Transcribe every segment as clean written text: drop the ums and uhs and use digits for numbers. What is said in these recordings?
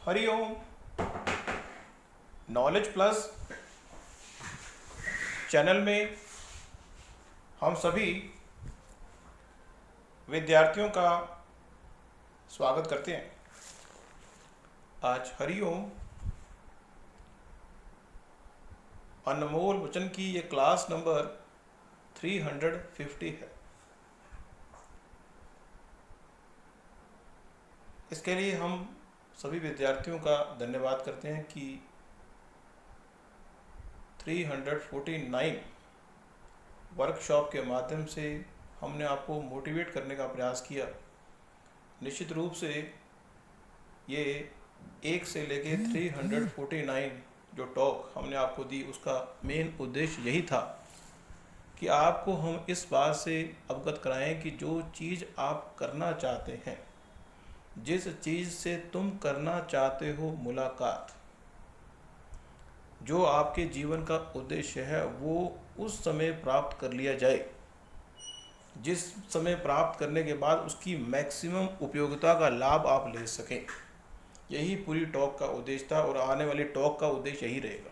Hariom. Knowledge plus channel में हम सभी विद्यार्थियों का स्वागत करते हैं। आज हरिओम अनमोल वचन की ये क्लास नंबर 350 है। इसके लिए हम सभी विद्यार्थियों का धन्यवाद करते हैं कि 349 वर्कशॉप के माध्यम से हमने आपको मोटिवेट करने का प्रयास किया। निश्चित रूप से ये 1 से लेके 349 जो टॉक हमने आपको दी, उसका मेन उद्देश्य यही था कि आपको हम इस बात से अवगत कराएं कि जो चीज़ आप करना चाहते हैं, जिस चीज़ से तुम करना चाहते हो मुलाकात, जो आपके जीवन का उद्देश्य है, वो उस समय प्राप्त कर लिया जाए जिस समय प्राप्त करने के बाद उसकी मैक्सिमम उपयोगिता का लाभ आप ले सकें। यही पूरी टॉक का उद्देश्य था और आने वाली टॉक का उद्देश्य यही रहेगा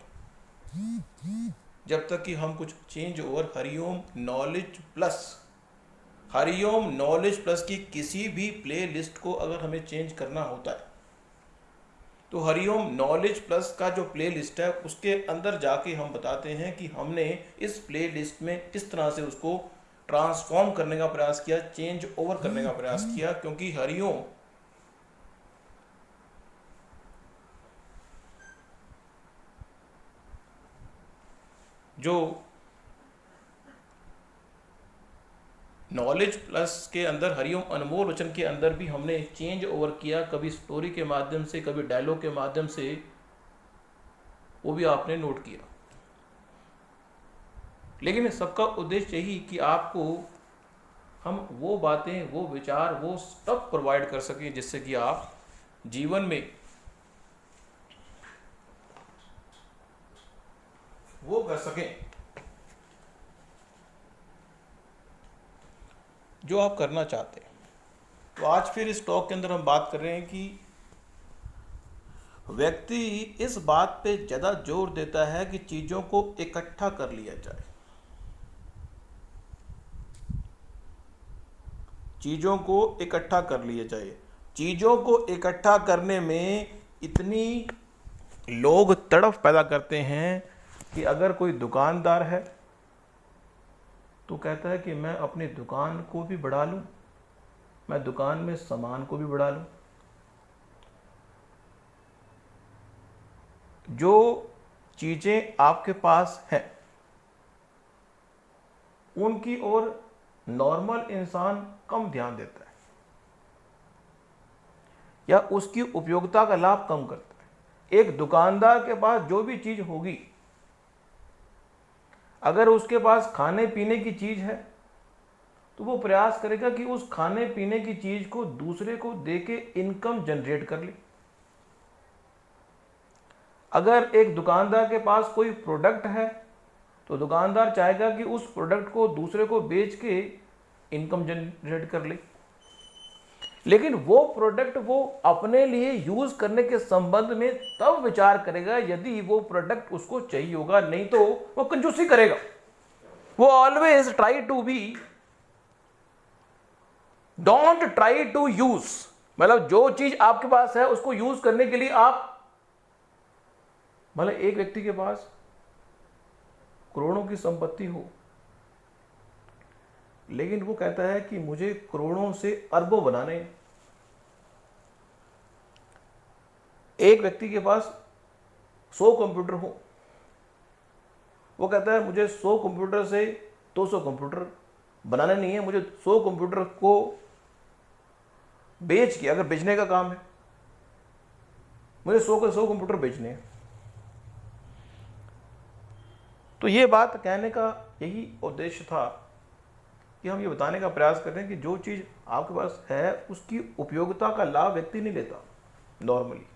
जब तक कि हम कुछ change over Hariom knowledge plus की किसी भी प्ले लिस्ट को अगर हमें चेंज करना होता है तो हरिओम नॉलेज प्लस का जो प्ले लिस्ट है उसके अंदर जाके हम बताते हैं कि हमने इस प्ले लिस्ट में किस तरह से उसको ट्रांसफॉर्म करने का प्रयास किया, चेंज ओवर करने का प्रयास किया। क्योंकि हरिओम जो नॉलेज प्लस के अंदर, हरिओम अनमोल वचन के अंदर भी हमने चेंज ओवर किया, कभी स्टोरी के माध्यम से, कभी डायलॉग के माध्यम से, वो भी आपने नोट किया। लेकिन सबका उद्देश्य यही कि आपको हम वो बातें, वो विचार, वो स्टफ प्रोवाइड कर सकें जिससे कि आप जीवन में वो कर सकें जो आप करना चाहते हैं। तो आज फिर इस टॉक के अंदर हम बात कर रहे हैं कि व्यक्ति इस बात पे ज़्यादा जोर देता है कि चीज़ों को इकट्ठा कर लिया जाए। चीज़ों को इकट्ठा कर लिया जाए। चीज़ों को इकट्ठा करने में इतनी लोग तड़फ पैदा करते हैं कि अगर कोई दुकानदार है तो कहता है कि मैं अपनी दुकान को भी बढ़ा लूँ, मैं दुकान में सामान को भी बढ़ा लूँ। जो चीज़ें आपके पास हैं उनकी ओर नॉर्मल इंसान कम ध्यान देता है या उसकी उपयोगिता का लाभ कम करता है। एक दुकानदार के पास जो भी चीज़ होगी, अगर उसके पास खाने पीने की चीज़ है तो वो प्रयास करेगा कि उस खाने पीने की चीज़ को दूसरे को देके इनकम जनरेट कर ले। अगर एक दुकानदार के पास कोई प्रोडक्ट है तो दुकानदार चाहेगा कि उस प्रोडक्ट को दूसरे को बेच के इनकम जनरेट कर ले। लेकिन वो प्रोडक्ट वो अपने लिए यूज करने के संबंध में तब विचार करेगा यदि वो प्रोडक्ट उसको चाहिए होगा, नहीं तो वो कंजूसी करेगा। वो always try to be, don't try to use, मतलब जो चीज आपके पास है उसको यूज करने के लिए आप, मतलब एक व्यक्ति के पास करोड़ों की संपत्ति हो लेकिन वो कहता है कि मुझे करोड़ों से अरबों बनाने हैं। एक व्यक्ति के पास 100 कंप्यूटर हो, वो कहता है मुझे 100 कंप्यूटर से 200 कंप्यूटर बनाने नहीं है, मुझे 100 कंप्यूटर को बेच के, अगर बेचने का काम है, मुझे 100 के 100 कंप्यूटर बेचने हैं। तो ये बात कहने का यही उद्देश्य था कि हम ये बताने का प्रयास करते हैं कि जो चीज़ आपके पास है उसकी उपयोगिता का लाभ व्यक्ति नहीं लेता नॉर्मली।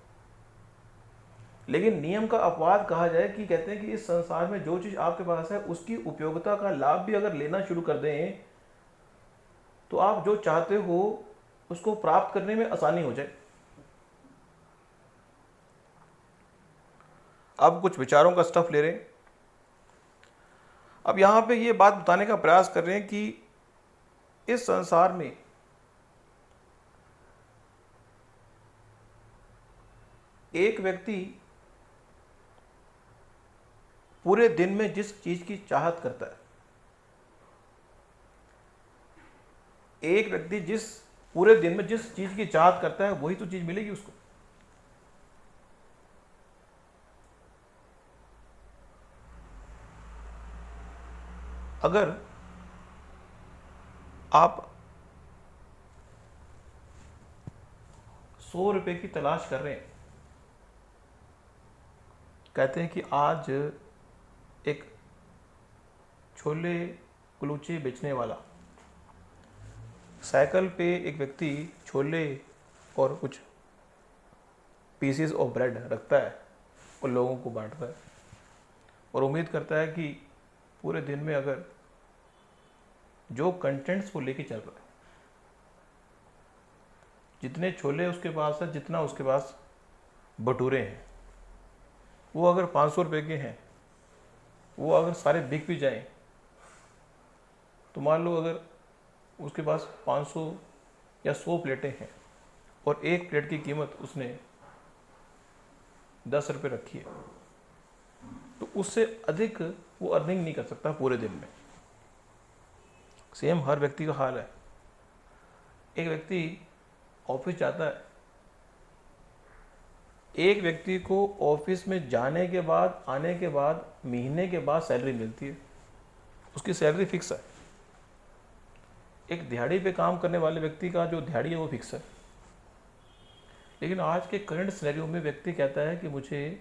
लेकिन नियम का अपवाद कहा जाए कि कहते हैं कि इस संसार में जो चीज़ आपके पास है उसकी उपयोगिता का लाभ भी अगर लेना शुरू कर दें तो आप जो चाहते हो उसको प्राप्त करने में आसानी हो जाए। अब कुछ विचारों का स्टफ ले रहे हैं। अब यहाँ पे ये बात बताने का प्रयास कर रहे हैं कि इस संसार में एक व्यक्ति पूरे दिन में जिस चीज की चाहत करता है, एक व्यक्ति जिस पूरे दिन में जिस चीज की चाहत करता है वही तो चीज मिलेगी उसको। अगर आप 100 रुपए की तलाश कर रहे हैं, कहते हैं कि आज एक छोले कुलचे बेचने वाला, साइकिल पे एक व्यक्ति छोले और कुछ पीसेस ऑफ ब्रेड रखता है और लोगों को बांटता है और उम्मीद करता है कि पूरे दिन में अगर जो कंटेंट्स वो लेके चल रहा है, जितने छोले उसके पास है, जितना उसके पास भटूरे हैं, वो अगर 500 रुपये के हैं, वो अगर सारे बिक भी जाएं तो मान लो अगर उसके पास 500 या 100 प्लेटें हैं और एक प्लेट की कीमत उसने 10 रुपये रखी है, तो उससे अधिक वो अर्निंग नहीं कर सकता पूरे दिन में। सेम हर व्यक्ति का हाल है। एक व्यक्ति ऑफिस जाता है, एक व्यक्ति को ऑफिस में जाने के बाद, आने के बाद, महीने के बाद सैलरी मिलती है, उसकी सैलरी फिक्स है। एक दिहाड़ी पे काम करने वाले व्यक्ति का जो दिहाड़ी है वो फिक्स है। लेकिन आज के करंट सिनेरियो में व्यक्ति कहता है कि मुझे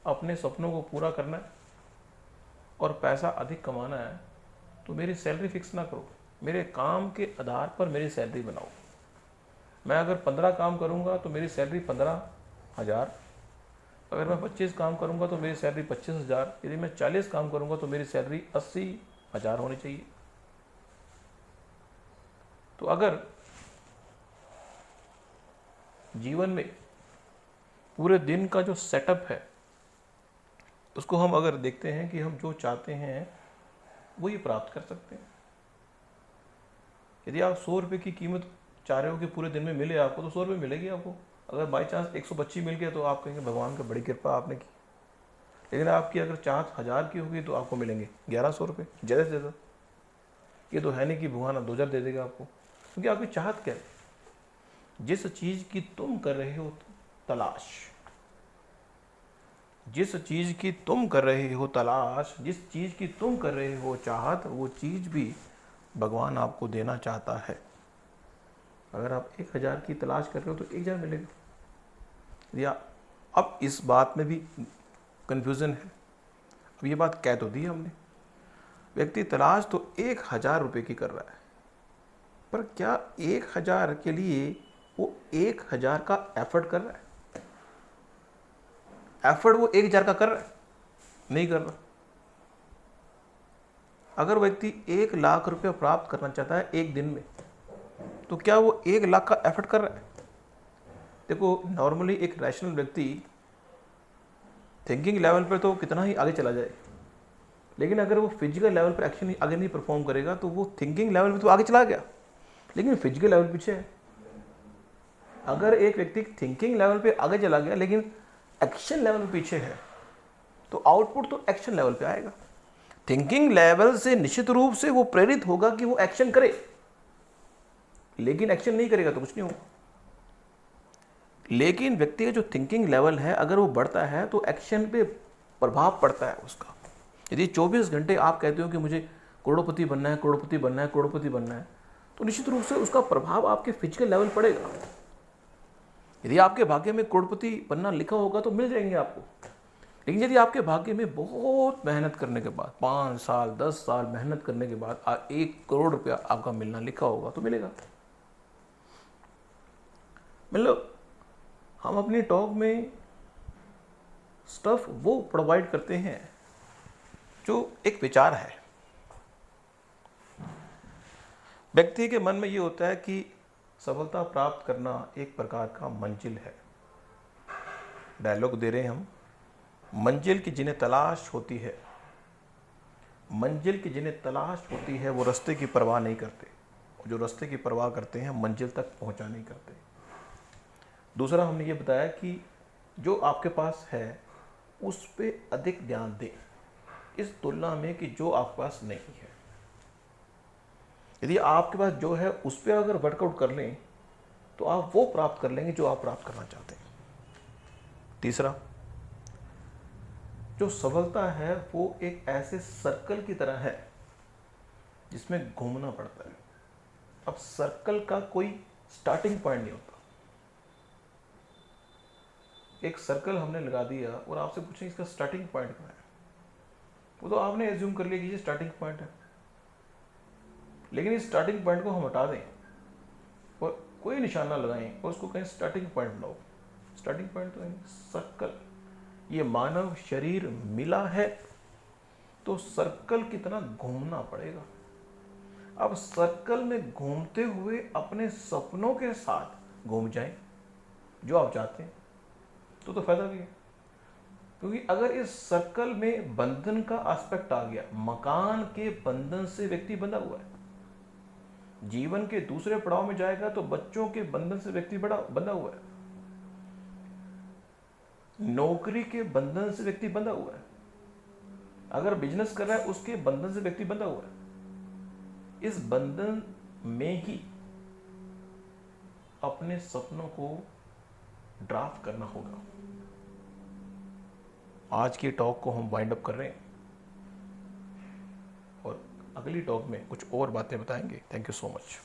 अपने सपनों को पूरा करना है और पैसा अधिक कमाना है, तो मेरी सैलरी फिक्स ना करो, मेरे काम के आधार पर मेरी सैलरी बनाओ। मैं अगर 15 काम करूंगा तो मेरी सैलरी 15,000, अगर मैं 25 काम करूंगा तो मेरी सैलरी 25,000, यदि मैं 40 काम करूंगा तो मेरी सैलरी 80,000 होनी चाहिए। तो अगर जीवन में पूरे दिन का जो सेटअप है उसको हम अगर देखते हैं कि हम जो चाहते हैं वो ये प्राप्त कर सकते हैं। यदि आप 100 रुपये की कीमत चाह रहे हो कि पूरे दिन में मिले आपको, तो 100 रुपये मिलेगी आपको। अगर बाई चांस 125 मिल गया तो आप कहेंगे भगवान का बड़ी कृपा आपने की। लेकिन आपकी अगर चाहत 1000 की होगी तो आपको मिलेंगे 1100 रुपये ज़्यादा से ज़्यादा। ये तो है नहीं कि भगवान 2000 दे देगा आपको, क्योंकि आपकी चाहत क्या है? जिस चीज़ की तुम कर रहे हो तलाश, जिस चीज़ की तुम कर रहे हो तलाश, जिस चीज़ की तुम कर रहे हो चाहत, वो चीज़ भी भगवान आपको देना चाहता है। अगर आप 1000 की तलाश कर रहे हो तो 1000 मिलेगा। या अब इस बात में भी कन्फ्यूज़न है। अब ये बात कह तो दी हमने, व्यक्ति तलाश तो 1000 रुपये की कर रहा है, पर क्या 1000 के लिए वो 1000 का एफर्ट कर रहा है? एफर्ट वो 1000 का कर रहा है? नहीं कर रहा। अगर व्यक्ति 1 लाख रुपये प्राप्त करना चाहता है एक दिन में, तो क्या वो 1 लाख का एफर्ट कर रहा है? देखो, नॉर्मली एक रैशनल व्यक्ति थिंकिंग लेवल पर तो कितना ही आगे चला जाए, लेकिन अगर वो फिजिकल लेवल पर एक्शन आगे नहीं परफॉर्म करेगा तो वो थिंकिंग लेवल पे तो आगे चला गया, लेकिन फिजिकल लेवल पीछे है। अगर एक व्यक्ति थिंकिंग लेवल पे आगे चला गया लेकिन एक्शन लेवल पे पीछे है, तो आउटपुट तो एक्शन लेवल पे आएगा। थिंकिंग लेवल से निश्चित रूप से वो प्रेरित होगा कि वो एक्शन करे, लेकिन एक्शन नहीं करेगा तो कुछ नहीं होगा। लेकिन व्यक्ति का जो थिंकिंग लेवल है अगर वो बढ़ता है तो एक्शन पे प्रभाव पड़ता है उसका। यदि 24 घंटे आप कहते हो कि मुझे करोड़पति बनना है, करोड़पति बनना है, करोड़पति बनना है, तो निश्चित रूप से उसका प्रभाव आपके फिजिकल लेवल पड़ेगा। यदि आपके भाग्य में करोड़पति बनना लिखा होगा तो मिल जाएंगे आपको, लेकिन यदि आपके भाग्य में बहुत मेहनत करने के बाद, 5 साल 10 साल मेहनत करने के बाद 1 करोड़ रुपया आपका मिलना लिखा होगा तो मिलेगा। मतलब हम अपनी टॉक में स्टफ वो प्रोवाइड करते हैं जो एक विचार है। व्यक्ति के मन में ये होता है कि सफलता प्राप्त करना एक प्रकार का मंजिल है। डायलॉग दे रहे हैं हम मंजिल की जिन्हें तलाश होती है, मंजिल की जिन्हें तलाश होती है वो रास्ते की परवाह नहीं करते, जो रास्ते की परवाह करते हैं मंजिल तक पहुंचा नहीं करते। दूसरा हमने ये बताया कि जो आपके पास है उस पे अधिक ध्यान दें इस तुलना में कि जो आपके पास नहीं है। यदि आपके पास जो है उस पर अगर वर्कआउट कर लें तो आप वो प्राप्त कर लेंगे जो आप प्राप्त करना चाहते हैं। तीसरा, जो सफलता है वो एक ऐसे सर्कल की तरह है जिसमें घूमना पड़ता है। अब सर्कल का कोई स्टार्टिंग पॉइंट नहीं होता। एक सर्कल हमने लगा दिया और आपसे पूछें इसका स्टार्टिंग पॉइंट कहाँ है, वो तो आपने एज्यूम कर लिया कि ये स्टार्टिंग पॉइंट है। लेकिन इस स्टार्टिंग पॉइंट को हम हटा दें और कोई निशाना लगाएं और उसको कहें स्टार्टिंग पॉइंट बनाओ, स्टार्टिंग पॉइंट तो सर्कल। ये मानव शरीर मिला है तो सर्कल की तरह घूमना पड़ेगा। अब सर्कल में घूमते हुए अपने सपनों के साथ घूम जाएं जो आप चाहते हैं तो फायदा भी है। क्योंकि अगर इस सर्कल में बंधन का एस्पेक्ट आ गया, मकान के बंधन से व्यक्ति बंधा हुआ है, जीवन के दूसरे पड़ाव में जाएगा तो बच्चों के बंधन से व्यक्ति बंधा हुआ है, नौकरी के बंधन से व्यक्ति बंधा हुआ है, अगर बिजनेस कर रहा है उसके बंधन से व्यक्ति बंधा हुआ है। इस बंधन में ही अपने सपनों को ड्राफ्ट करना होगा। आज की टॉक को हम वाइंड अप कर रहे हैं और अगली टॉक में कुछ और बातें बताएंगे। Thank you so much.